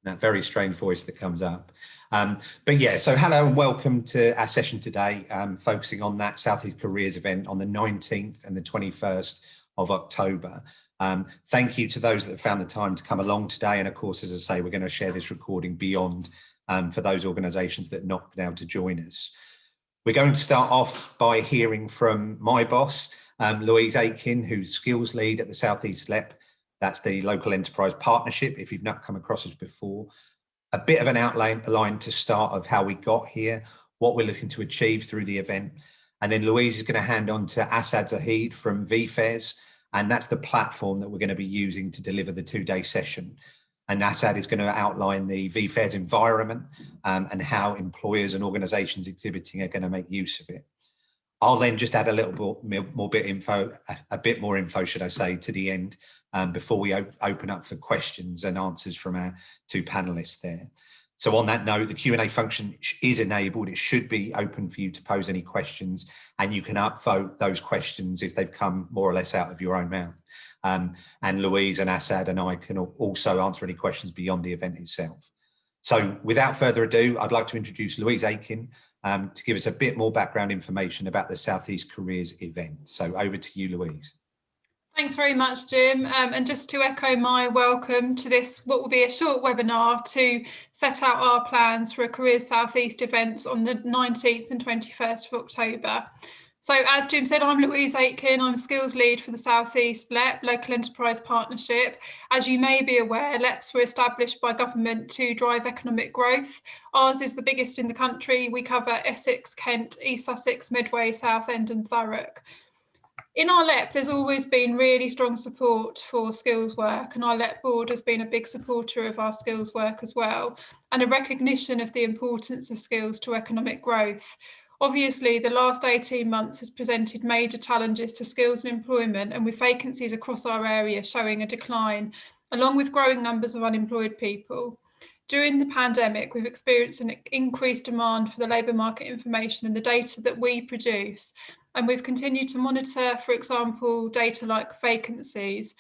that very strange voice that comes up. But yeah, so hello and welcome to our session today, focusing on that Southeast Careers event on the 19th and the 21st of October. Thank you to those that have found the time to come along today. And of course, as I say, we're going to share this recording beyond for those organisations that have not been able to join us. We're going to start off by hearing from my boss, Louise Aiken, who's skills lead at the Southeast SELEP. That's the local enterprise partnership, if you've not come across us before. A bit of an outline to start of how we got here, what we're looking to achieve through the event. And then Louise is going to hand on to Asad Zahid from Vfairs, and that's the platform that we're going to be using to deliver the two-day session. And Asad is going to outline the Vfairs environment and how employers and organisations exhibiting are going to make use of it. I'll then just add a little a bit more info, should I say, to the end before we open up for questions and answers from our two panelists there. So on that note, the Q&A function is enabled. It should be open for you to pose any questions, and you can upvote those questions if they've come more or less out of your own mouth. And Louise and Asad and I can also answer any questions beyond the event itself. So without further ado, I'd like to introduce Louise Aiken to give us a bit more background information about the Southeast Careers event. So over to you, Louise. Thanks very much, Jim. And just to echo my welcome to this, what will be a short webinar to set out our plans for a Careers Southeast event on the 19th and 21st of October. So as Jim said, I'm Louise Aiken. I'm skills lead for the Southeast LEP, Local Enterprise Partnership. As you may be aware, LEPs were established by government to drive economic growth. Ours is the biggest in the country. We cover Essex, Kent, East Sussex, Medway, Southend and Thurrock. In our LEP, there's always been really strong support for skills work, and our LEP board has been a big supporter of our skills work as well, and a recognition of the importance of skills to economic growth. Obviously, the last 18 months has presented major challenges to skills and employment, and with vacancies across our area showing a decline, along with growing numbers of unemployed people. During the pandemic, we've experienced an increased demand for the labour market information and the data that we produce, and we've continued to monitor, for example, data like vacancies.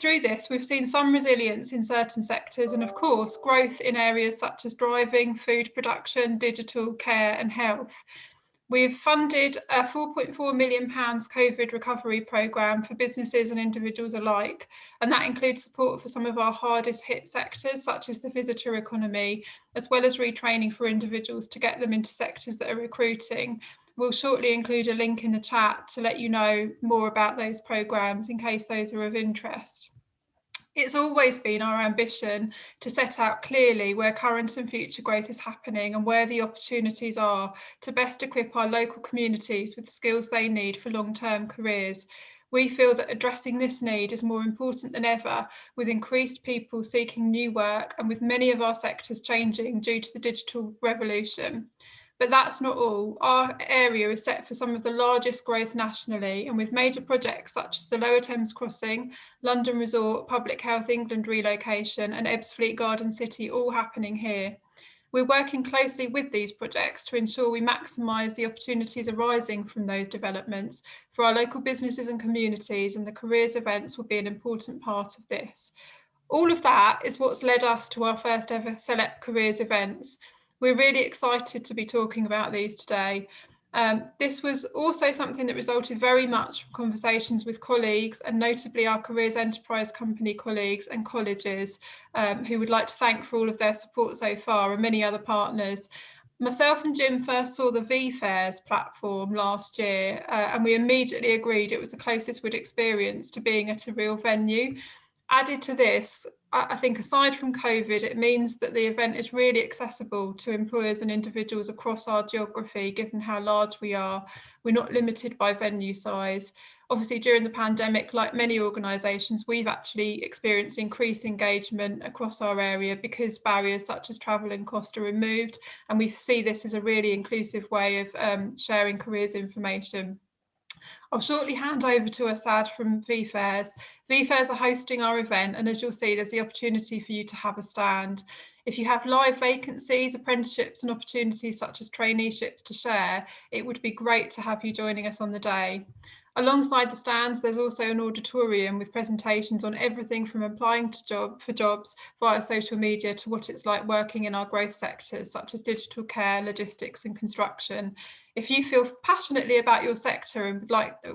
Through this, we've seen some resilience in certain sectors and, of course, growth in areas such as driving, food production, digital, care and health. We've funded a £4.4 million COVID recovery programme for businesses and individuals alike, and that includes support for some of our hardest hit sectors, such as the visitor economy, as well as retraining for individuals to get them into sectors that are recruiting. We'll shortly include a link in the chat to let you know more about those programmes in case those are of interest. It's always been our ambition to set out clearly where current and future growth is happening and where the opportunities are to best equip our local communities with the skills they need for long-term careers. We feel that addressing this need is more important than ever, with increased people seeking new work and with many of our sectors changing due to the digital revolution. But that's not all. Our area is set for some of the largest growth nationally, and with major projects such as the Lower Thames Crossing, London Resort, Public Health England relocation and Ebbsfleet Garden City all happening here. We're working closely with these projects to ensure we maximise the opportunities arising from those developments for our local businesses and communities, and the careers events will be an important part of this. All of that is what's led us to our first ever SELEP careers events. We're really excited to be talking about these today. This was also something that resulted very much from conversations with colleagues, and notably our careers enterprise company colleagues and colleges, who would like to thank for all of their support so far, and many other partners. Myself and Jim first saw the Vfairs platform last year, and we immediately agreed it was the closest we'd experienced to being at a real venue. Added to this, I think aside from COVID, it means that the event is really accessible to employers and individuals across our geography, given how large we are. We're not limited by venue size. Obviously, during the pandemic, like many organisations, we've actually experienced increased engagement across our area because barriers such as travel and cost are removed, and we see this as a really inclusive way of sharing careers information. I'll shortly hand over to Asad from Vfairs. Vfairs are hosting our event, and as you'll see, there's the opportunity for you to have a stand. If you have live vacancies, apprenticeships and opportunities such as traineeships to share, it would be great to have you joining us on the day. Alongside the stands, there's also an auditorium with presentations on everything from applying for jobs via social media to what it's like working in our growth sectors, such as digital care, logistics and construction. If you feel passionately about your sector and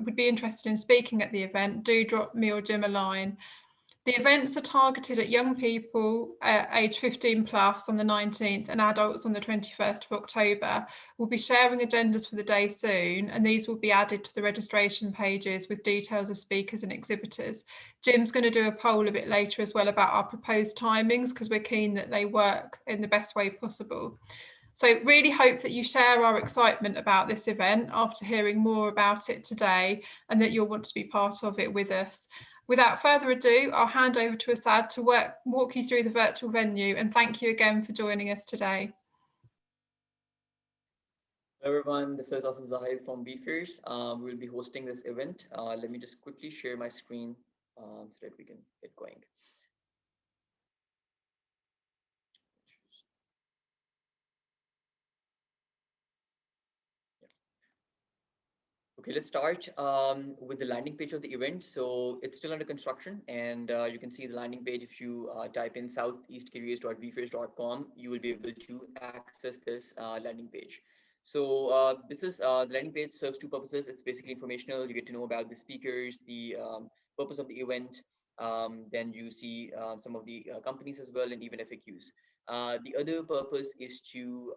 would be interested in speaking at the event, do drop me or Jim a line. The events are targeted at young people aged 15 plus on the 19th and adults on the 21st of October. We'll be sharing agendas for the day soon, and these will be added to the registration pages with details of speakers and exhibitors. Jim's going to do a poll a bit later as well about our proposed timings, because we're keen that they work in the best way possible. So really hope that you share our excitement about this event after hearing more about it today, and that you'll want to be part of it with us. Without further ado, I'll hand over to Asad to walk you through the virtual venue, and thank you again for joining us today. Hello everyone, this is Asad Zahid from Vfairs. We'll be hosting this event. Let me just quickly share my screen so that we can get going. Okay, let's start with the landing page of the event. So it's still under construction, and you can see the landing page. If you type in southeastcareers.vfairs.com, you will be able to access this landing page. So this is the landing page serves two purposes. It's basically informational. You get to know about the speakers, the purpose of the event. Then you see some of the companies as well, and even FAQs. The other purpose is to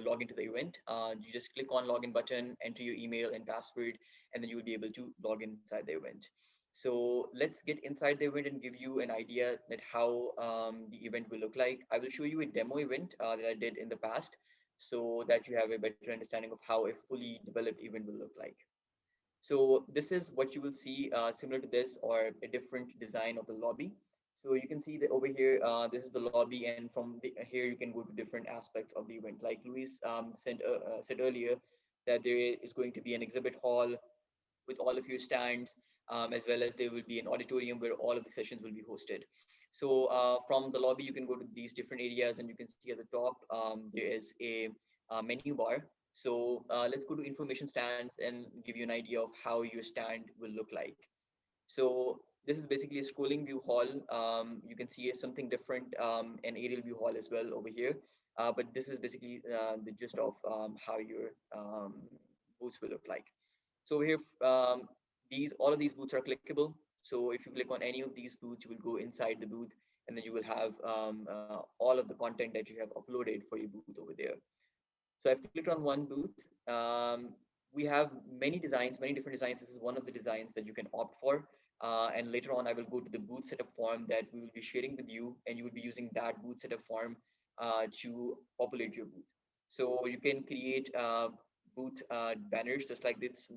log into the event. You just click on login button, enter your email and password, and then you will be able to log inside the event. So let's get inside the event and give you an idea that how the event will look like. I will show you a demo event that I did in the past, so that you have a better understanding of how a fully developed event will look like. So this is what you will see similar to this, or a different design of the lobby. So you can see that over here, this is the lobby, and from here you can go to different aspects of the event. Like Louise said earlier, that there is going to be an exhibit hall with all of your stands, as well as there will be an auditorium where all of the sessions will be hosted. So from the lobby, you can go to these different areas, and you can see at the top, there is a menu bar. So let's go to information stands and give you an idea of how your stand will look like. So this is basically a scrolling view hall. You can see something different, an aerial view hall as well over here. But this is basically the gist of how your booths will look like. So we have all of these booths are clickable. So if you click on any of these booths, you will go inside the booth, and then you will have all of the content that you have uploaded for your booth over there. So I've clicked on one booth. We have many designs, many different designs. This is one of the designs that you can opt for. And later on, I will go to the booth setup form that we will be sharing with you, and you will be using that booth setup form to populate your booth. So you can create booth banners just like this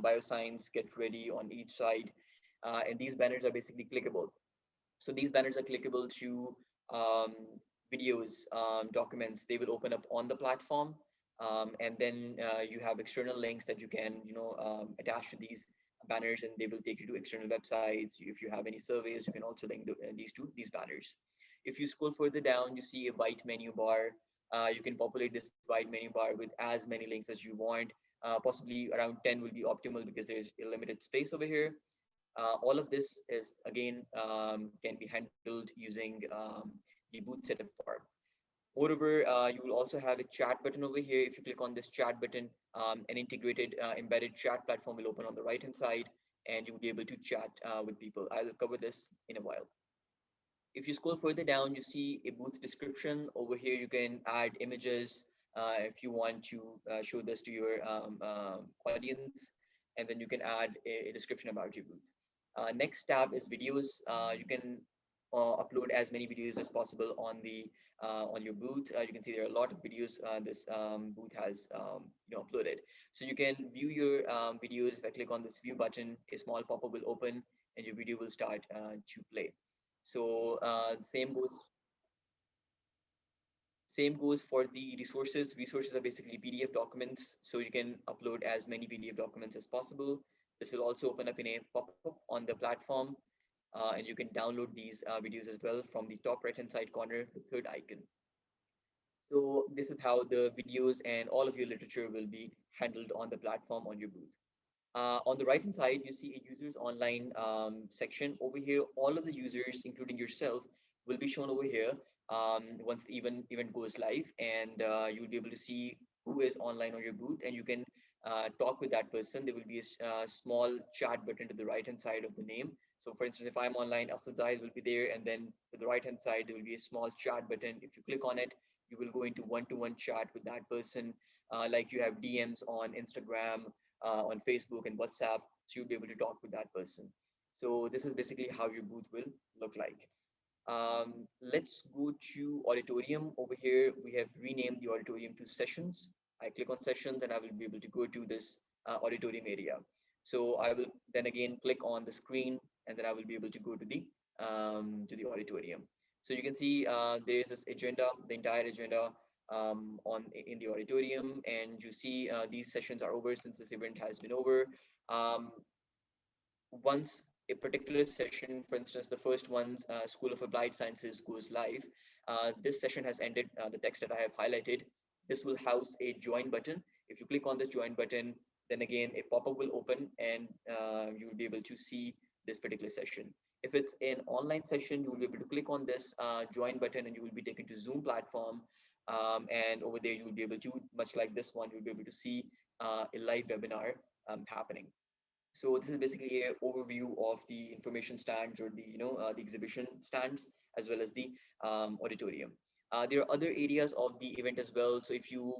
bioscience get ready on each side. And these banners are basically clickable. So these banners are clickable to um, videos, documents. They will open up on the platform. And then you have external links that you can, attach to these banners, and they will take you to external websites. If you have any surveys, you can also link these to these banners. If you scroll further down, you see a white menu bar. You can populate this white menu bar with as many links as you want. Possibly around 10 will be optimal because there's a limited space over here. All of this is again can be handled using the booth setup form. Moreover, you will also have a chat button over here. If you click on this chat button, an integrated embedded chat platform will open on the right hand side, and you will be able to chat with people. I'll cover this in a while. If you scroll further down, you see a booth description. Over here, you can add images if you want to show this to your audience, and then you can add a description about your booth. Next tab is videos. You can upload as many videos as possible on your booth. You can see there are a lot of videos this booth has uploaded. So you can view your videos. If I click on this view button, a small pop-up will open, and your video will start to play. So same goes for the resources. Resources are basically PDF documents, so you can upload as many PDF documents as possible. This will also open up in a pop-up on the platform, and you can download these videos as well from the top right-hand side corner, the third icon. So this is how the videos and all of your literature will be handled on the platform on your booth. On the right hand side, you see a users online section. Over here, all of the users, including yourself, will be shown over here once the event goes live, and you'll be able to see who is online on your booth, and you can talk with that person. There will be a small chat button to the right hand side of the name. So for instance, if I'm online, Asad Zahid will be there, and then to the right hand side, there will be a small chat button. If you click on it, you will go into one-to-one chat with that person, like you have DMs on Instagram, on Facebook and WhatsApp. So you'll be able to talk with that person. So this is basically how your booth will look like. Let's go to auditorium. Over here, we have renamed the auditorium to sessions. I click on sessions and I will be able to go to this auditorium area. So I will then again click on the screen, and then I will be able to go to the auditorium. So you can see there is this agenda, the entire agenda on in the auditorium, and you see these sessions are over since this event has been over. Um, Once a particular session, for instance, the first one, School of Applied Sciences, goes live, this session has ended, the text that I have highlighted, this will house a join button. If you click on this join button, then again, a pop-up will open, and you will be able to see this particular session. If it's an online session, you will be able to click on this join button, and you will be taken to Zoom platform. And over there, you will be able to, much like this one, you'll be able to see a live webinar happening. So this is basically an overview of the information stands, or the exhibition stands, as well as the auditorium. There are other areas of the event as well. So if you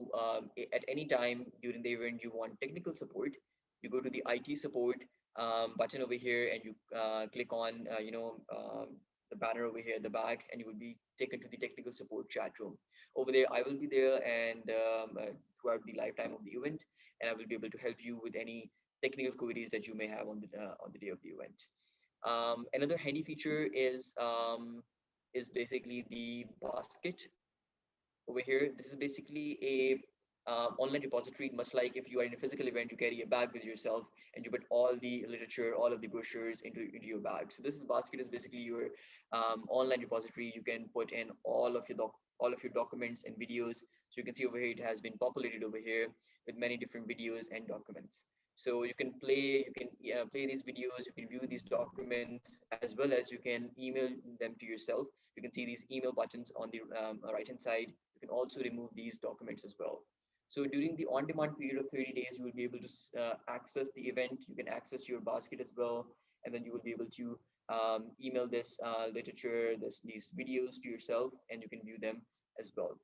at any time during the event you want technical support, you go to the IT support button over here, and you click on the banner over here at the back, and you will be taken to the technical support chat room. Over there, I will be there, and throughout the lifetime of the event, and I will be able to help you with any technical queries that you may have on the day of the event. Another handy feature is basically the basket over here. This is basically a online repository, much like if you are in a physical event, you carry a bag with yourself, and you put all the literature, all of the brochures into your bag. So this is basket is basically your online repository. You can put in all of your documents and videos. So you can see over here, it has been populated over here with many different videos and documents. So you can play these videos, you can view these documents, as well as you can email them to yourself. You can see these email buttons on the right hand side. You can also remove these documents as well. So during the on-demand period of 30 days, you will be able to access the event. You can access your basket as well, and then you will be able to email this literature, these videos to yourself, and you can view them as well.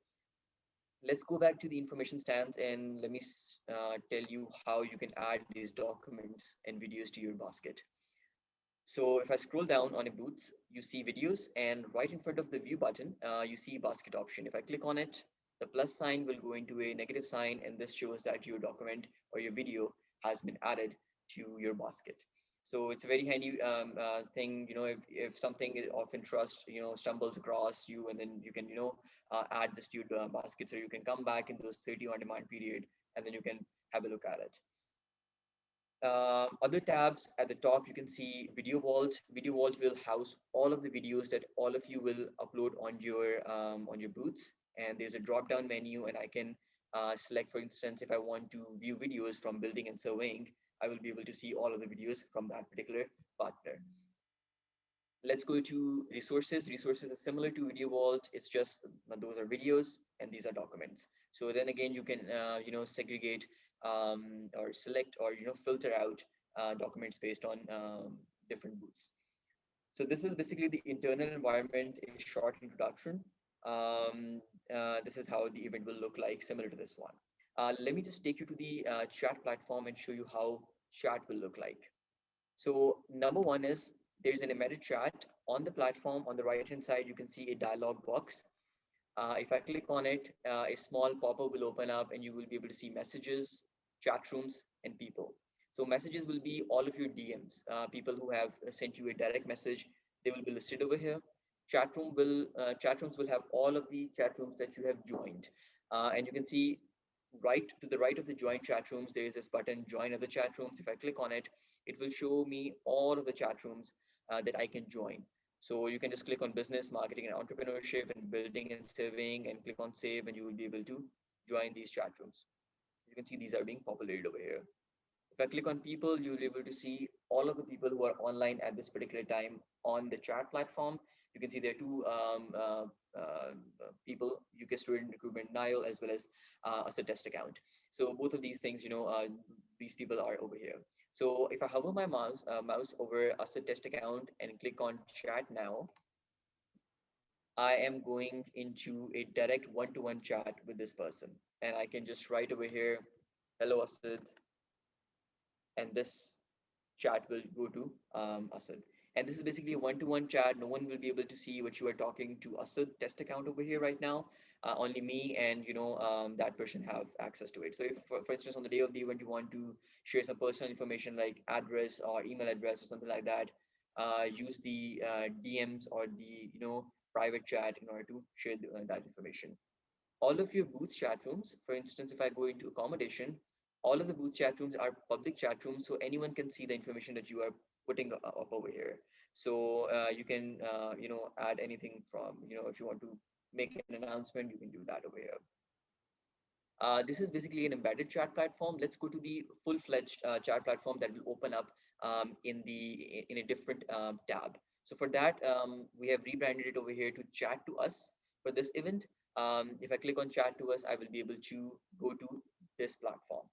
Let's go back to the information stands, and let me tell you how you can add these documents and videos to your basket. So if I scroll down on a booth, you see videos, and right in front of the view button, you see basket option. If I click on it, the plus sign will go into a negative sign, and this shows that your document or your video has been added to your basket. So it's a very handy thing, if something of interest, stumbles across you, and then you can, add this to your basket. So you can come back in those 30 on demand period, and then you can have a look at it. Other tabs at the top, you can see Video Vault. Video Vault will house all of the videos that all of you will upload on your booths. And there's a drop down menu, and I can select, for instance, if I want to view videos from building and surveying, I will be able to see all of the videos from that particular partner. Let's go to resources. Resources are similar to Video Vault. It's just those are videos and these are documents. So then again, you can segregate or select or filter out documents based on different booths. So this is basically the internal environment, a short introduction. This is how the event will look like, similar to this one. Let me just take you to the chat platform and show you how chat will look like. So number one is there's an embedded chat on the platform. On the right hand side, you can see a dialog box. If I click on it, a small pop-up will open up, and you will be able to see messages, chat rooms, and people. So messages will be all of your DMs, people who have sent you a direct message. They will be listed over here. Chat rooms will have all of the chat rooms that you have joined, and you can see right to the right of the join chat rooms, there is this button, join other chat rooms. If I click on it, it will show me all of the chat rooms that I can join. So you can just click on business, marketing, and entrepreneurship, and building and surveying, and click on save, and you will be able to join these chat rooms. You can see these are being populated over here. If I click on people, you'll be able to see all of the people who are online at this particular time on the chat platform. You can see there are two people, UK Student Recruitment Nile, as well as Asad Test Account. So both of these things, these people are over here. So if I hover my mouse over Asad Test Account and click on chat now, I am going into a direct one-to-one chat with this person. And I can just write over here, hello, Asad. And this chat will go to Asad. And this is basically a one-to-one chat. No one will be able to see what you are talking to Asad Test Account over here right now. Only me and that person have access to it. So if, for instance, on the day of the event, you want to share some personal information like address or email address or something like that, use the DMs or the private chat in order to share that information. All of your booth chat rooms, for instance, if I go into accommodation, all of the booth chat rooms are public chat rooms, so anyone can see the information that you are putting up over here. So you can add anything from if you want to make an announcement, you can do that over here. This is basically an embedded chat platform. Let's go to the full-fledged chat platform that will open up in a different tab. So for that, we have rebranded it over here to Chat to Us for this event. If I click on Chat to Us, I will be able to go to this platform.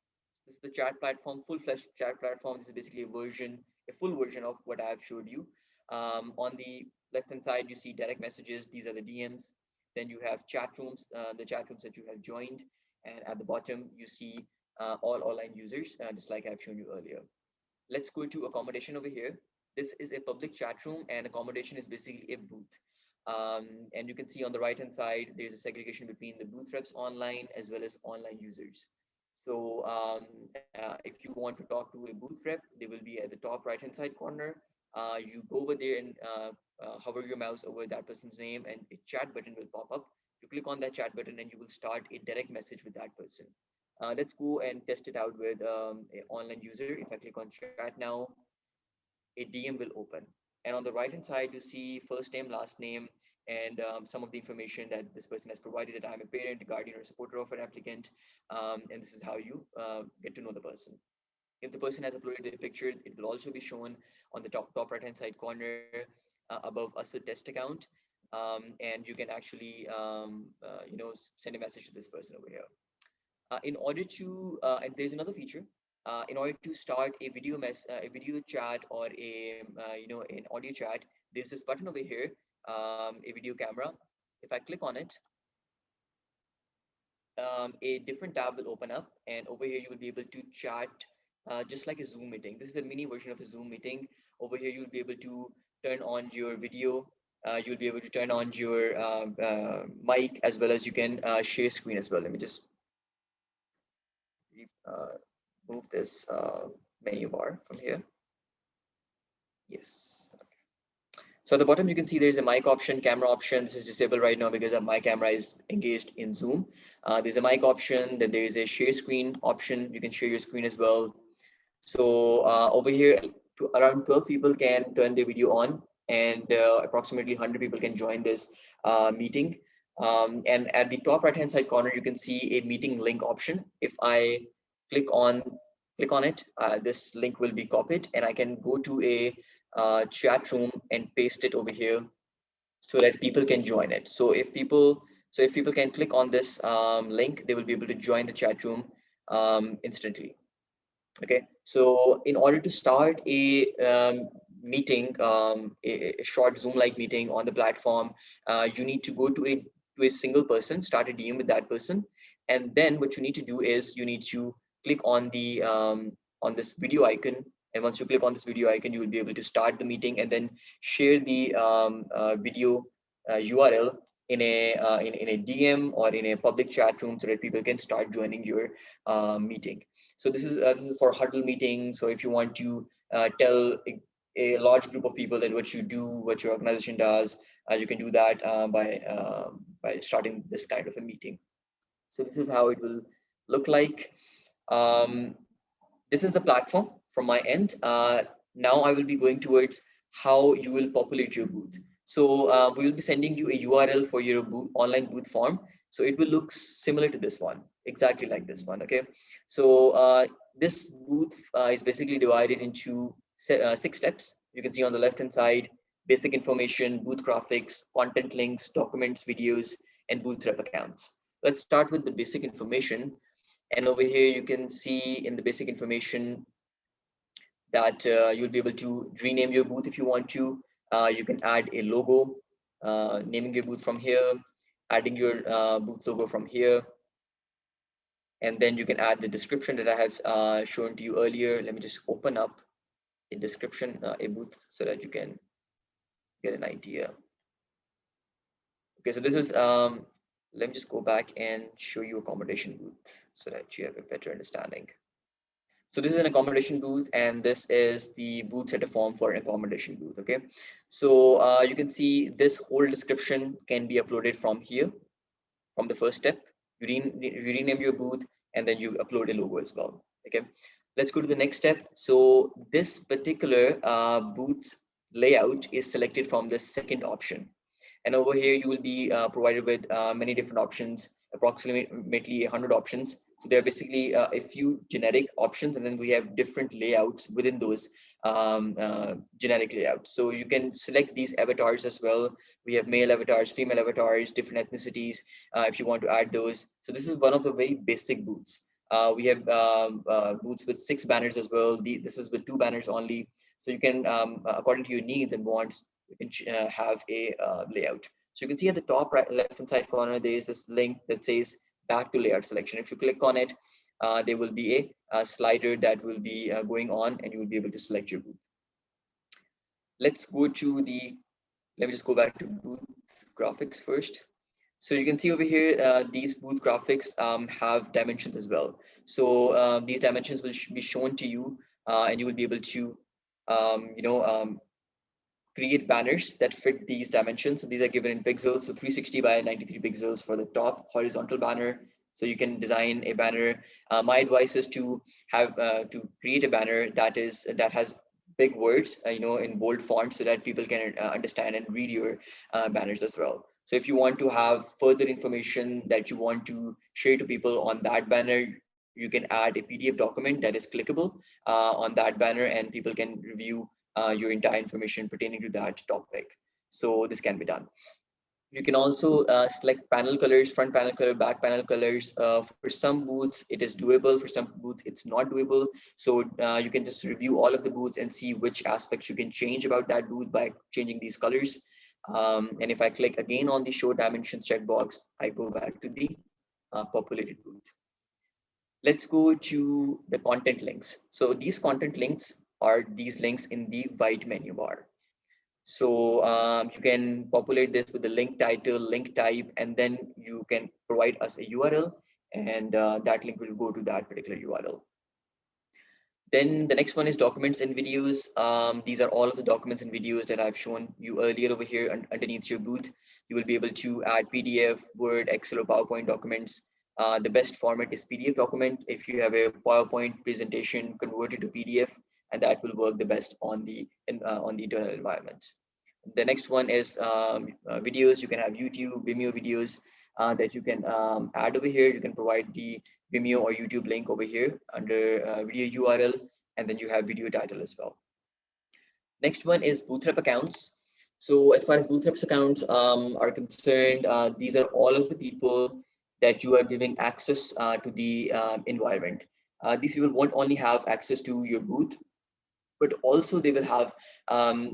This is the chat platform, full-fledged chat platform. This is basically a full version of what I have showed you. On the left-hand side, you see direct messages. These are the DMs. Then you have chat rooms, the chat rooms that you have joined. And at the bottom, you see all online users, just like I've shown you earlier. Let's go to accommodation over here. This is a public chat room, and accommodation is basically a booth. And you can see on the right-hand side, there's a segregation between the booth reps online as well as online users. So if you want to talk to a booth rep, they will be at the top right-hand side corner. You go over there and hover your mouse over that person's name, and a chat button will pop up. You click on that chat button and you will start a direct message with that person. Let's go and test it out with an online user. If I click on chat now, a DM will open. And on the right-hand side, you see first name, last name, and some of the information that this person has provided, that I'm a parent, a guardian, or a supporter of an applicant. And this is how you get to know the person. If the person has uploaded their picture, it will also be shown on the top right-hand side corner above Asad Test Account. And you can actually, send a message to this person over here. In order to, and there's another feature. In order to start a video chat or an audio chat, there's this button over here, a video camera. If I click on it, a different tab will open up, and over here you will be able to chat just like a Zoom meeting. This is a mini version of a Zoom meeting. Over here you'll be able to turn on your video. You'll be able to turn on your mic, as well as you can share screen as well. Let me just move this menu bar from here. Yes. So at the bottom, you can see there's a mic option, camera option. This is disabled right now because my camera is engaged in Zoom. There's a mic option, then there is a share screen option. You can share your screen as well. So over here, around 12 people can turn their video on, and approximately 100 people can join this meeting. And at the top right-hand side corner, you can see a meeting link option. If I click on it, this link will be copied, and I can go to a chat room and paste it over here so that people can join it. So if people can click on this link, they will be able to join the chat room instantly. Okay, so in order to start a meeting, a short Zoom-like meeting on the platform, you need to go to a single person, start a DM with that person, and then what you need to do is you need to click on the on this video icon. And once you click on this video icon, you will be able to start the meeting and then share the video URL in a DM or in a public chat room so that people can start joining your meeting. So this is for huddle meeting. So if you want to tell a large group of people that what you do, what your organization does, you can do that by starting this kind of a meeting. So this is how it will look like. This is the platform from my end. Now I will be going towards how you will populate your booth. So we will be sending you a URL for your online booth form. So it will look similar to this one, exactly like this one. Okay. So This booth is basically divided into 6 steps. You can see on the left-hand side, basic information, booth graphics, content links, documents, videos, and Bootstrap accounts. Let's start with the basic information. And over here, you can see in the basic information that you'll be able to rename your booth if you want to. You can add a logo, naming your booth from here, adding your booth logo from here. And then you can add the description that I have shown to you earlier. Let me just open up a description, a booth, so that you can get an idea. Okay, so this is, let me just go back and show you accommodation booth so that you have a better understanding. So this is an accommodation booth, and this is the booth setup form for an accommodation booth. Okay, so you can see this whole description can be uploaded from here, from the first step. You rename your booth, and then you upload a logo as well. Okay, let's go to the next step. So this particular booth layout is selected from the second option. And over here, you will be provided with many different options, approximately 100 options. So there are basically a few generic options, and then we have different layouts within those generic layouts. So you can select these avatars as well. We have male avatars, female avatars, different ethnicities, if you want to add those. So this is one of the very basic booths. We have booths with 6 banners as well. This is with 2 banners only. So you can, according to your needs and wants, you can have a layout. So you can see at the top right left hand side corner, there is this link that says back to layout selection. If you click on it, there will be a slider that will be going on, and you will be able to select your booth. Let's go to let me just go back to booth graphics first. So you can see over here, these booth graphics have dimensions as well. So these dimensions will be shown to you, and you will be able to create banners that fit these dimensions. So these are given in pixels. So 360 by 93 pixels for the top horizontal banner. So you can design a banner. My advice is to have to create a banner that has big words, in bold font, so that people can understand and read your banners as well. So if you want to have further information that you want to share to people on that banner, you can add a PDF document that is clickable on that banner, and people can review your entire information pertaining to that topic. So this can be done. You can also select panel colors, front panel color, back panel colors. For some booths, it is doable. For some booths, it's not doable. So you can just review all of the booths and see which aspects you can change about that booth by changing these colors. And if I click again on the show dimensions checkbox, I go back to the populated booth. Let's go to the content links. So these content links are these links in the white menu bar. So you can populate this with the link title, link type, and then you can provide us a URL, and that link will go to that particular URL. Then the next one is documents and videos. These are all of the documents and videos that I've shown you earlier over here underneath your booth. You will be able to add PDF, Word, Excel, or PowerPoint documents. The best format is PDF document. If you have a PowerPoint presentation, convert it to PDF, and that will work the best on the internal environment. The next one is videos. You can have YouTube, Vimeo videos that you can add over here. You can provide the Vimeo or YouTube link over here under video URL, and then you have video title as well. Next one is Bootstrap accounts. So as far as Bootstrap accounts are concerned, these are all of the people that you are giving access to the environment. These people won't only have access to your booth, but also they will have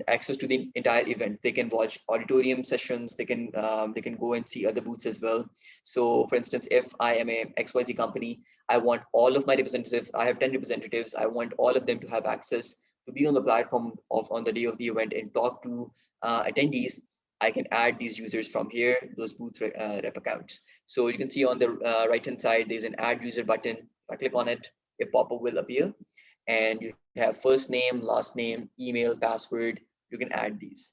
access to the entire event. They can watch auditorium sessions. They can go and see other booths as well. So for instance, if I am a XYZ company, I want all of my representatives, I have 10 representatives, I want all of them to have access to be on the platform on the day of the event and talk to attendees. I can add these users from here, those booth rep accounts. So you can see on the right hand side, there's an add user button. If I click on it, a pop-up will appear, and you have first name, last name, email, password. You can add these.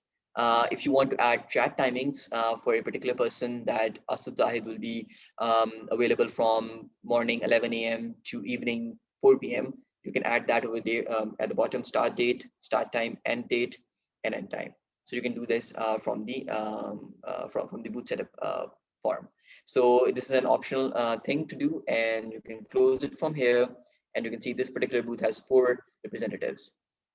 If you want to add chat timings for a particular person, that Asad Zahid will be available from morning 11 a.m. to evening 4 p.m. You can add that over there at the bottom: start date, start time, end date, and end time. So you can do this from the booth setup form. So this is an optional thing to do, and you can close it from here. And you can see this particular booth has 4 representatives.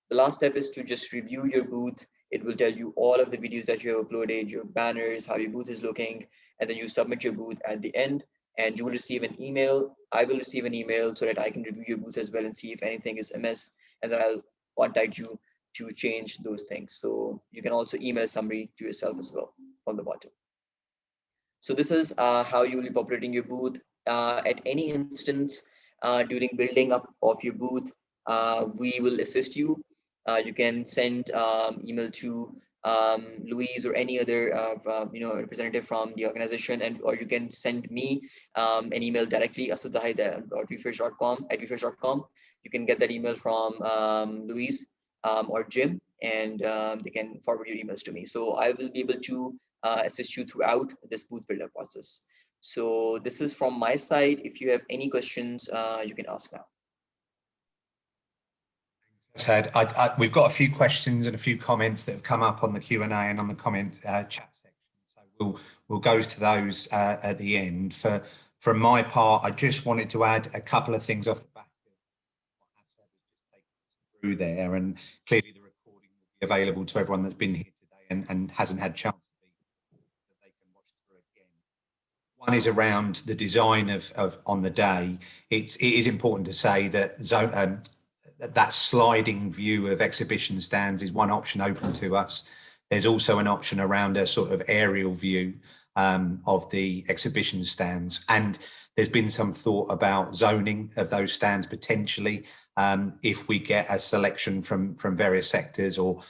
The last step is to just review your booth. It will tell you all of the videos that you have uploaded, your banners, how your booth is looking, and then you submit your booth at the end, and you will receive an email. I will receive an email so that I can review your booth as well and see if anything is amiss, and then I'll contact you to change those things. So you can also email summary to yourself as well from the bottom. So this is how you will be populating your booth. At any instance during building up of your booth, we will assist you. You can send email to Louise or any other representative from the organization, and or you can send me an email directly, Asad Zahid at vfairs.com. You can get that email from Louise or Jim, and they can forward your emails to me. So I will be able to assist you throughout this booth builder process. So this is from my side. If you have any questions, you can ask now. Said, we've got a few questions and a few comments that have come up on the Q&A and on the comment chat section. So we'll go to those at the end. From my part, I just wanted to add a couple of things off the back of what Asad has just taken us through there, and clearly the recording will be available to everyone that's been here today and hasn't had a chance to be, that they can watch through again. One is around the design of on the day. It is important to say that that sliding view of exhibition stands is one option open to us. There's also an option around a sort of aerial view of the exhibition stands. And there's been some thought about zoning of those stands potentially if we get a selection from various sectors, or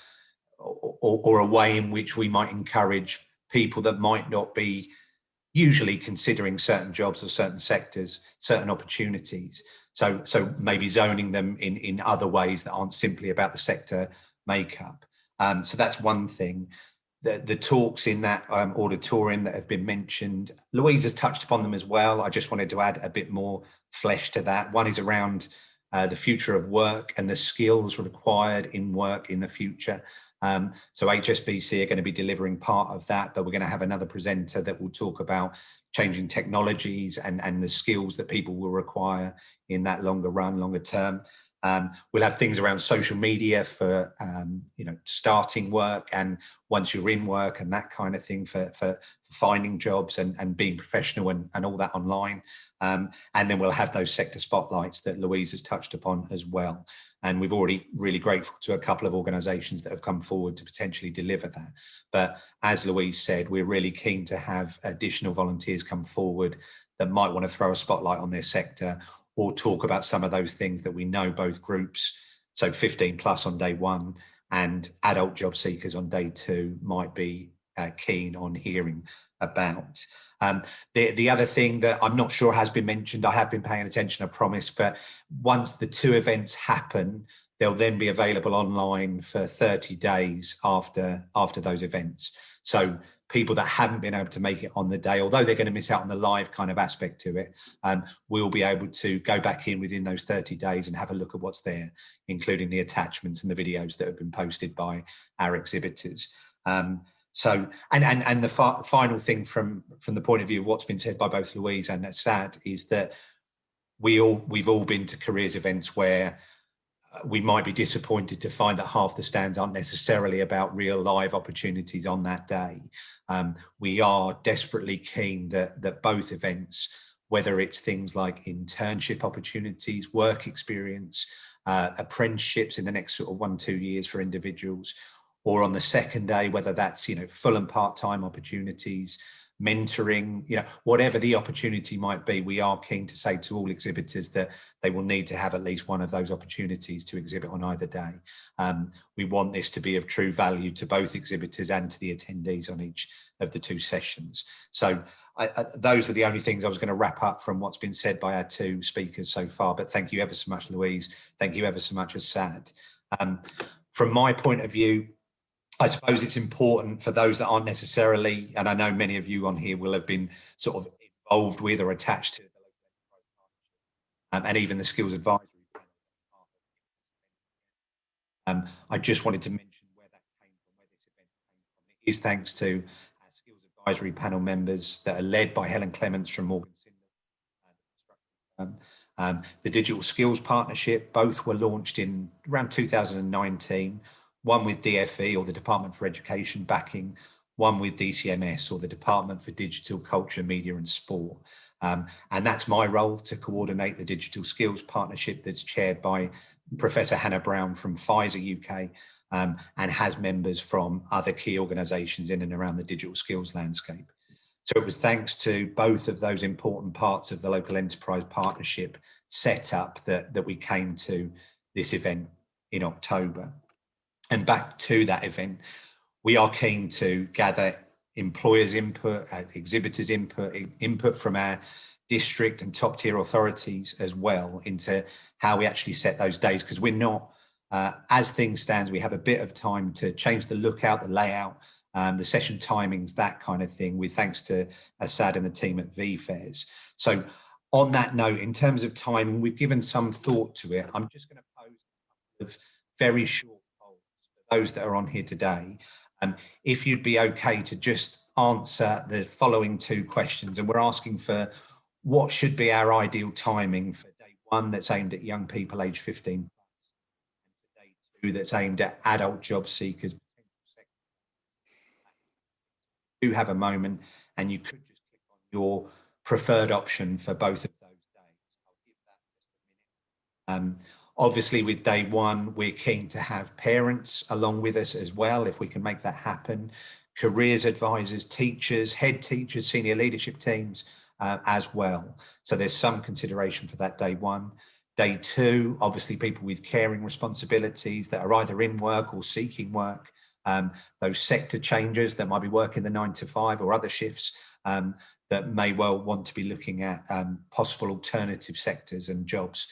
a way in which we might encourage people that might not be usually considering certain jobs or certain sectors, certain opportunities. So maybe zoning them in other ways that aren't simply about the sector makeup. So that's one thing. The talks in that auditorium that have been mentioned, Louise has touched upon them as well. I just wanted to add a bit more flesh to that. One is around the future of work and the skills required in work in the future. So HSBC are going to be delivering part of that, but we're going to have another presenter that will talk about changing technologies and the skills that people will require in that longer run, longer term. We'll have things around social media for starting work, and once you're in work and that kind of thing for finding jobs and being professional and all that online. And then we'll have those sector spotlights that Louise has touched upon as well. And we've already really grateful to a couple of organisations that have come forward to potentially deliver that. But as Louise said, we're really keen to have additional volunteers come forward that might want to throw a spotlight on their sector, or talk about some of those things that we know both groups, so 15 plus on day one and adult job seekers on day two, might be keen on hearing about. The other thing that I'm not sure has been mentioned, I have been paying attention, I promise, but once the two events happen, they'll then be available online for 30 days after those events. So people that haven't been able to make it on the day, although they're going to miss out on the live kind of aspect to it, we'll be able to go back in within those 30 days and have a look at what's there, including the attachments and the videos that have been posted by our exhibitors. So, and the final thing from the point of view of what's been said by both Louise and Asad is that we've all been to careers events where we might be disappointed to find that half the stands aren't necessarily about real live opportunities on that day. We are desperately keen that both events, whether it's things like internship opportunities, work experience, apprenticeships in the next sort of 1-2 years for individuals, or on the second day, whether that's, full and part-time opportunities, mentoring, whatever the opportunity might be, we are keen to say to all exhibitors that they will need to have at least one of those opportunities to exhibit on either day. We want this to be of true value to both exhibitors and to the attendees on each of the two sessions. So those were the only things I was going to wrap up from what's been said by our two speakers so far, but thank you ever so much, Louise. Thank you ever so much, Asad. From my point of view, I suppose it's important for those that aren't necessarily, and I know many of you on here will have been sort of involved with or attached to the local enterprise partnership, and even the skills advisory panel. I just wanted to mention where that came from, where this event came from. It is thanks to our skills advisory panel members that are led by Helen Clements from Morgan Sindall, The Digital Skills Partnership, both were launched in around 2019, one with DFE, or the Department for Education backing, one with DCMS, or the Department for Digital Culture, Media and Sport. And that's my role, to coordinate the Digital Skills Partnership, that's chaired by Professor Hannah Brown from Vfairs UK, and has members from other key organisations in and around the digital skills landscape. So it was thanks to both of those important parts of the local enterprise partnership setup that we came to this event in October. And back to that event, we are keen to gather employers' input, exhibitors' input from our district and top tier authorities as well, into how we actually set those days, because we're not, as things stand, we have a bit of time to change the lookout, the layout, the session timings, that kind of thing, with thanks to Asad and the team at Vfairs. So on that note, in terms of timing, we've given some thought to it. I'm just going to pose a couple of very short polls for those that are on here today. If you'd be okay to just answer the following two questions, and we're asking for what should be our ideal timing for day one, that's aimed at young people aged 15, and for day two, that's aimed at adult job seekers. Do have a moment, and you could just click on your preferred option for both of those days. I'll give that just a minute. Obviously, with day one, we're keen to have parents along with us as well, if we can make that happen. Careers advisors, teachers, head teachers, senior leadership teams as well. So there's some consideration for that day one. Day two, obviously people with caring responsibilities that are either in work or seeking work. Those sector changers that might be working the 9 to 5 or other shifts, that may well want to be looking at possible alternative sectors and jobs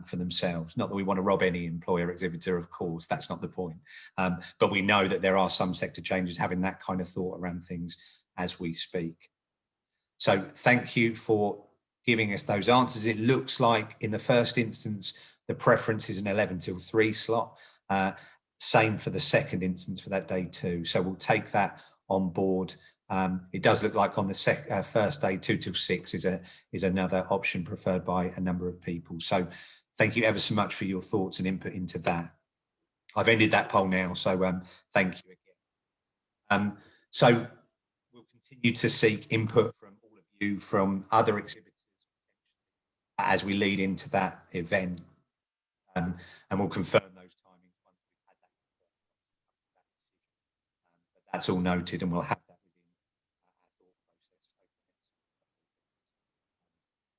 for themselves. Not that we want to rob any employer exhibitor, of course, that's not the point. But we know that there are some sector changes having that kind of thought around things as we speak. So thank you for giving us those answers. It looks like in the first instance, the preference is an 11 till 3 slot. Same for the second instance for that day too. So we'll take that on board. It does look like on the first day, 2 till 6 is another option preferred by a number of people. So thank you ever so much for your thoughts and input into that. I've ended that poll now, so thank you again. So we'll continue to seek input from all of you, from other exhibitors, as we lead into that event, and we'll confirm those timings once we've had that decision. But that's all noted, and we'll have that within our thought process.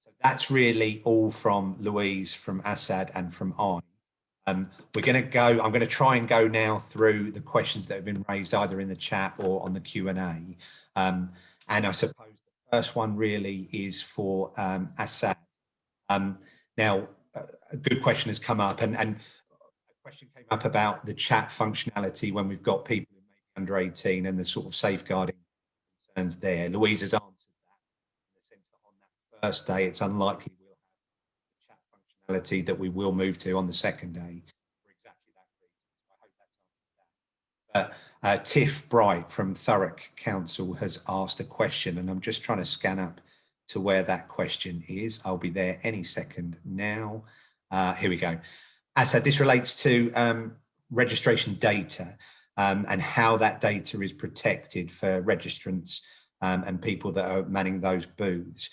So that's really all from Louise, from Asad, and from I. We're going to go, I'm going to try and go now through the questions that have been raised either in the chat or on the Q&A. And I suppose the first one really is for Asad. Now, a good question has come up, and a question came up about the chat functionality when we've got people who may be under 18 and the sort of safeguarding concerns there. Louise has answered that in the sense that on that first day, it's unlikely we'll have the chat functionality that we will move to on the second day for exactly that reason. So I hope that's answered that. But Tiff Bright from Thurrock Council has asked a question, and I'm just trying to scan up to where that question is. I'll be there any second now. Here we go. Asad, this relates to registration data and how that data is protected for registrants and people that are manning those booths.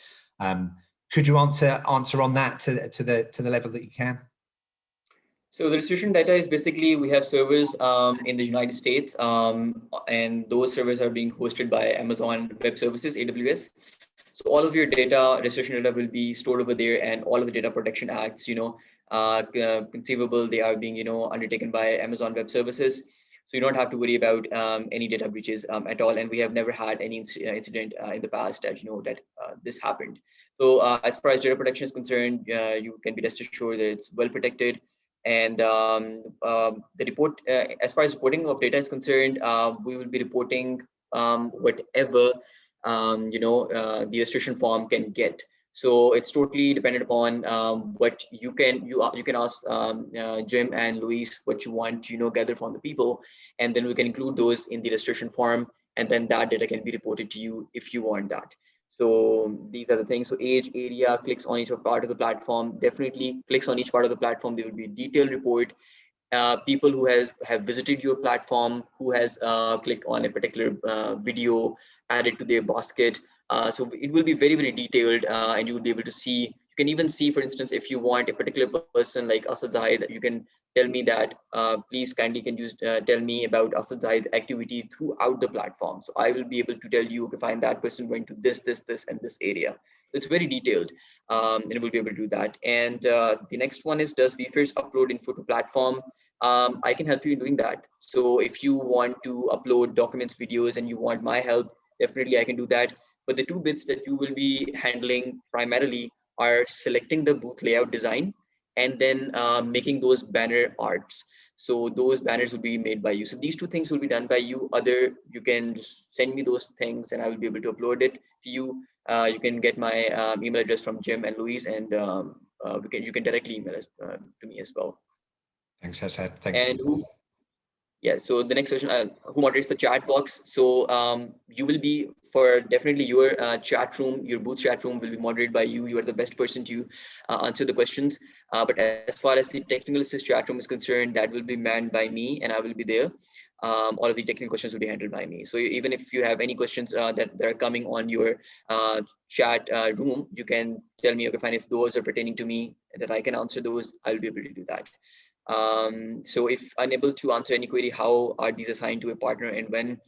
Could you answer on that to the level that you can? So the registration data is basically, we have servers in the United States, and those servers are being hosted by Amazon Web Services, AWS. So all of your data, registration data, will be stored over there, and all of the data protection acts, conceivable, they are being, undertaken by Amazon Web Services. So you don't have to worry about any data breaches at all. And we have never had any incident in the past that, that this happened. So as far as data protection is concerned, you can be rest assured that it's well protected. And the report, as far as reporting of data is concerned, we will be reporting whatever the registration form can get. So it's totally dependent upon what you can ask Jim and Louise what you want to gather from the people, and then we can include those in the registration form, and then that data can be reported to you if you want that. So these are the things. So age, area, clicks on each part of the platform, definitely clicks on each part of the platform. There will be a detailed report. People who have visited your platform, who has clicked on a particular video, added to their basket. So it will be very, very detailed, and you will be able to see. You can even see, for instance, if you want a particular person like Asad Zahid, you can tell me that, please kindly can you tell me about Asad Zahid's activity throughout the platform. So I will be able to tell you, okay, find that person going to this, and this area. So it's very detailed, and we'll be able to do that. And the next one is, does Vfairs upload info to platform? I can help you in doing that. So if you want to upload documents, videos, and you want my help, definitely I can do that. But the two bits that you will be handling primarily are selecting the booth layout design and then making those banner arts. So those banners will be made by you. So these two things will be done by you. You can just send me those things and I will be able to upload it to you. You can get my email address from Jim and Louise, and you can directly email us to me as well. Thanks, Asad. Thank And you. Yeah, so the next question, who moderates the chat box? So you will be, for definitely your chat room, your booth chat room will be moderated by you. You are the best person to answer the questions. But as far as the technical assist chat room is concerned, that will be manned by me and I will be there. All of the technical questions will be handled by me. So even if you have any questions that are coming on your chat room, you can tell me, okay, fine, if those are pertaining to me, that I can answer those, I'll be able to do that. So if unable to answer any query, how are these assigned to a partner and when?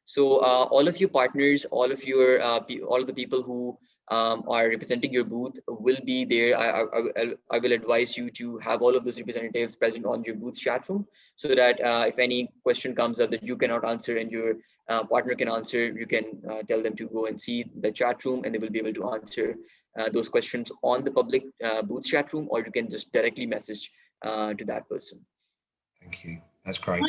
So all of your partners, all of the people who are representing your booth will be there. I will advise you to have all of those representatives present on your booth chat room, so that if any question comes up that you cannot answer and your partner can answer, you can tell them to go and see the chat room and they will be able to answer those questions on the public booth chat room, or you can just directly message to that person. Thank you. That's great.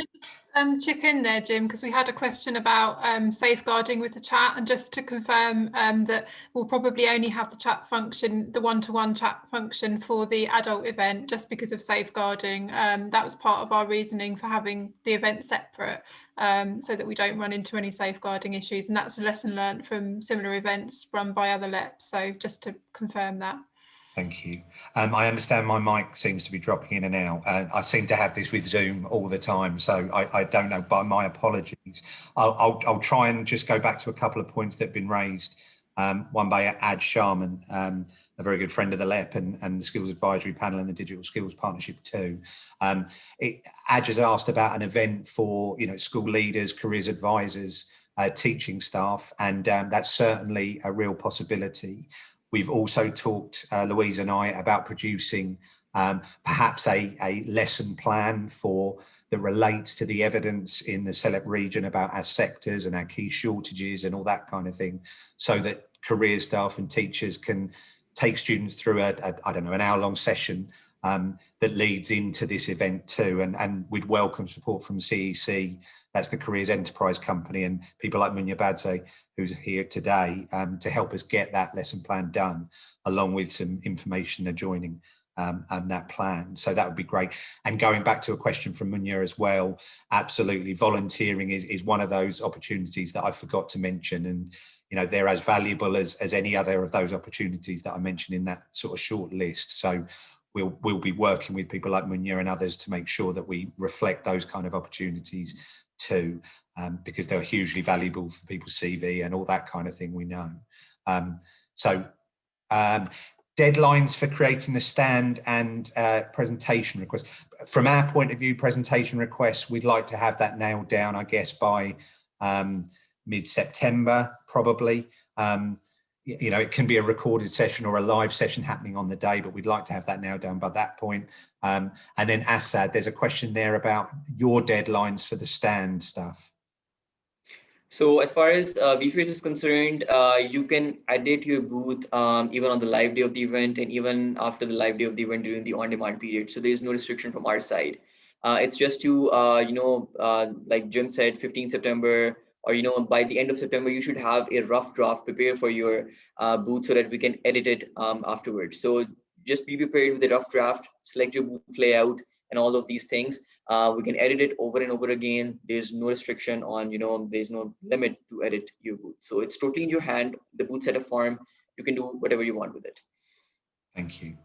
Can I chip in there, Jim, because we had a question about safeguarding with the chat, and just to confirm that we'll probably only have the chat function, the one-to-one chat function for the adult event, just because of safeguarding. That was part of our reasoning for having the event separate, so that we don't run into any safeguarding issues, and that's a lesson learned from similar events run by other LEPs. So just to confirm that. Thank you. I understand my mic seems to be dropping in and out. I seem to have this with Zoom all the time, so I don't know, but my apologies. I'll try and just go back to a couple of points that have been raised. One by Ad Sharman, a very good friend of the LEP and the Skills Advisory Panel and the Digital Skills Partnership too. Ad has asked about an event for school leaders, careers advisors, teaching staff, and that's certainly a real possibility. We've also talked, Louise and I, about producing perhaps a lesson plan that relates to the evidence in the SELEP region about our sectors and our key shortages and all that kind of thing, so that career staff and teachers can take students through an hour-long session that leads into this event too. And we'd welcome support from CEC, that's the Careers Enterprise Company, and people like Munya Badze, who's here today, to help us get that lesson plan done, along with some information adjoining that plan. So that would be great. And going back to a question from Munya as well, absolutely, volunteering is one of those opportunities that I forgot to mention, and they're as valuable as any other of those opportunities that I mentioned in that sort of short list. So we'll be working with people like Munya and others to make sure that we reflect those kind of opportunities too, because they're hugely valuable for people's CV and all that kind of thing, we know. Deadlines for creating the stand and presentation requests. From our point of view, presentation requests, we'd like to have that nailed down, I guess, by mid-September, probably. It can be a recorded session or a live session happening on the day, but we'd like to have that nailed down by that point. And then Asad, there's a question there about your deadlines for the stand stuff. So as far as Vfairs is concerned, you can edit your booth even on the live day of the event and even after the live day of the event during the on-demand period. So there is no restriction from our side. It's just to, like Jim said, 15 September, or, by the end of September, you should have a rough draft prepared for your booth so that we can edit it afterwards. So just be prepared with a rough draft, select your booth layout and all of these things. We can edit it over and over again. There's no restriction on, there's no limit to edit your booth. So it's totally in your hand. The booth setup form, you can do whatever you want with it. Thank you.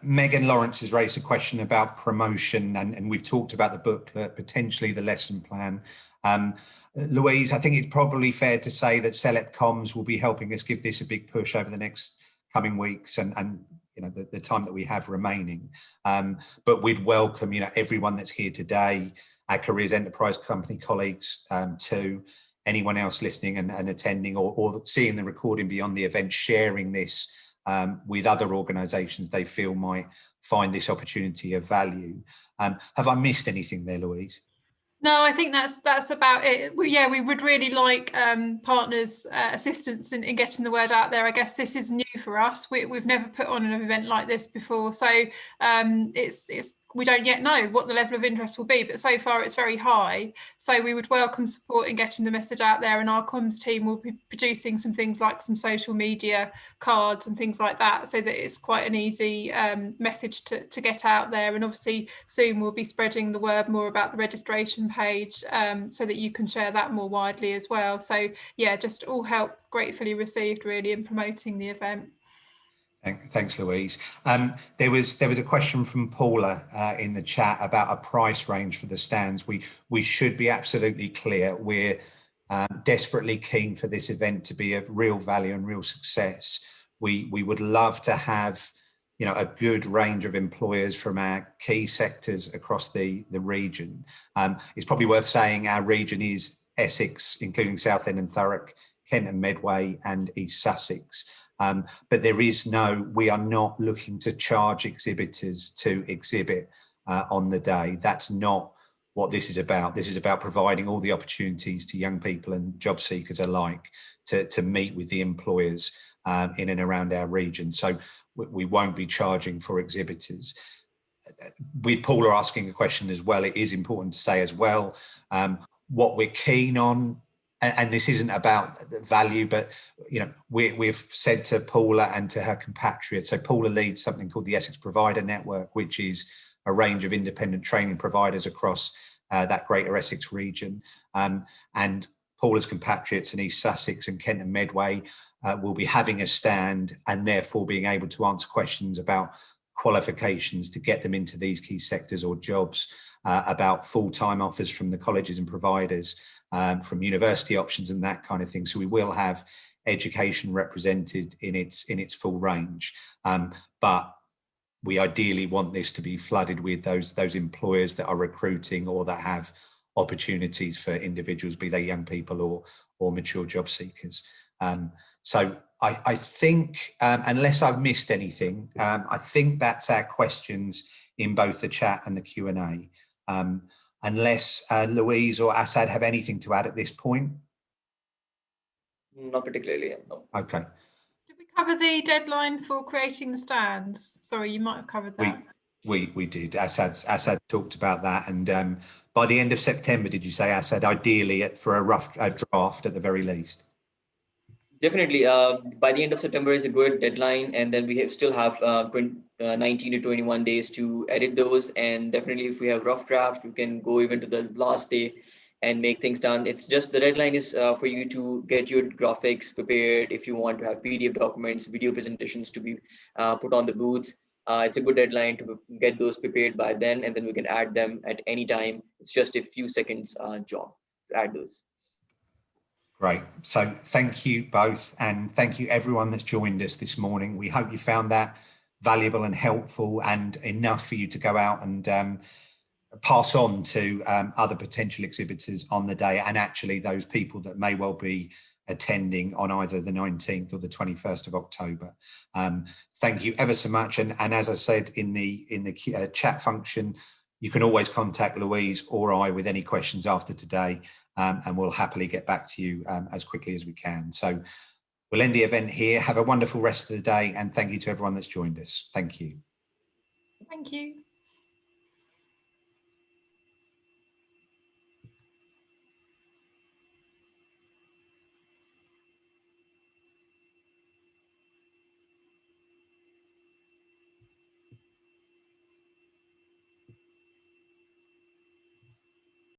Megan Lawrence has raised a question about promotion, and we've talked about the booklet, potentially the lesson plan. Louise, I think it's probably fair to say that SELEP Comms will be helping us give this a big push over the next coming weeks and the time that we have remaining. But we'd welcome everyone that's here today, our Careers Enterprise Company colleagues, to anyone else listening and attending or seeing the recording beyond the event, sharing this with other organisations they feel might find this opportunity of value. Have I missed anything there, Louise? No, I think that's about it. We would really like partners' assistance in getting the word out there. I guess this is new for us. We've never put on an event like this before, so we don't yet know what the level of interest will be, but so far it's very high. So we would welcome support in getting the message out there, and our comms team will be producing some things like some social media cards and things like that, so that it's quite an easy message to get out there. And obviously soon we'll be spreading the word more about the registration page, so that you can share that more widely as well. So yeah, just all help gratefully received really in promoting the event. Thanks, Louise. There was a question from Paula in the chat about a price range for the stands. We should be absolutely clear. We're desperately keen for this event to be of real value and real success. We would love to have a good range of employers from our key sectors across the region. It's probably worth saying our region is Essex, including Southend and Thurrock, Kent and Medway, and East Sussex. But we are not looking to charge exhibitors to exhibit on the day. That's not what this is about. This is about providing all the opportunities to young people and job seekers alike to meet with the employers in and around our region. So we won't be charging for exhibitors. With Paula asking a question as well, it is important to say as well, what we're keen on, and this isn't about value, but we've said to Paula and to her compatriots. So Paula leads something called the Essex Provider Network, which is a range of independent training providers across that greater Essex region. And Paula's compatriots in East Sussex and Kent and Medway will be having a stand and therefore being able to answer questions about qualifications to get them into these key sectors or jobs, about full-time offers from the colleges and providers, from university options and that kind of thing. So we will have education represented in its full range, but we ideally want this to be flooded with those employers that are recruiting or that have opportunities for individuals, be they young people or mature job seekers. So I think, unless I've missed anything, I think that's our questions in both the chat and the Q&A. Unless Louise or Asad have anything to add at this point? Not particularly, no. Okay. Did we cover the deadline for creating the stands? Sorry, you might have covered that. We did. Asad talked about that, and by the end of September, did you say, Asad? Ideally, for a draft at the very least. Definitely. By the end of September is a good deadline, and then we still have 19 to 21 days to edit those. And definitely, if we have rough draft, we can go even to the last day and make things done. It's just the deadline is for you to get your graphics prepared. If you want to have PDF documents, video presentations to be put on the booths, it's a good deadline to get those prepared by then, and then we can add them at any time. It's just a few seconds job to add those. Great. So thank you both, and thank you everyone that's joined us this morning. We hope you found that valuable and helpful and enough for you to go out and pass on to other potential exhibitors on the day, and actually those people that may well be attending on either the 19th or the 21st of October. Thank you ever so much. And as I said in the chat function, you can always contact Louise or I with any questions after today, and we'll happily get back to you as quickly as we can. So we'll end the event here. Have a wonderful rest of the day, and thank you to everyone that's joined us. Thank you. Thank you.